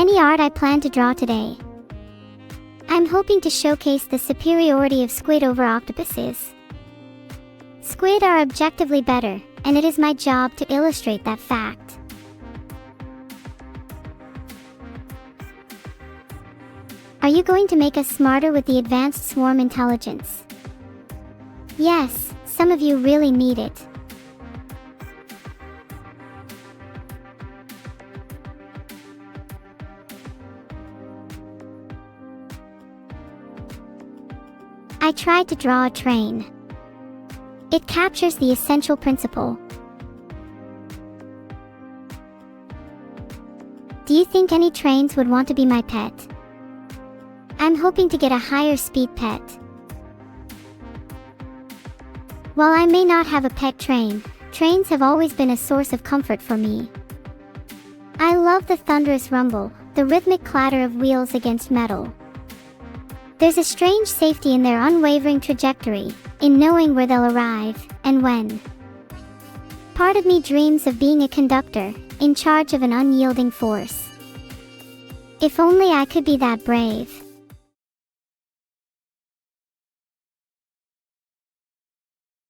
any art I plan to draw today. I'm hoping to showcase the superiority of squid over octopuses. Squid are objectively better, and it is my job to illustrate that fact. Are you going to make us smarter with the advanced swarm intelligence? Yes, some of you really need it. I tried to draw a train. It captures the essential principle. Do you think any trains would want to be my pet? I'm hoping to get a higher speed pet. While I may not have a pet train, trains have always been a source of comfort for me. I love the thunderous rumble, the rhythmic clatter of wheels against metal. There's a strange safety in their unwavering trajectory, in knowing where they'll arrive, and when. Part of me dreams of being a conductor, in charge of an unyielding force. If only I could be that brave.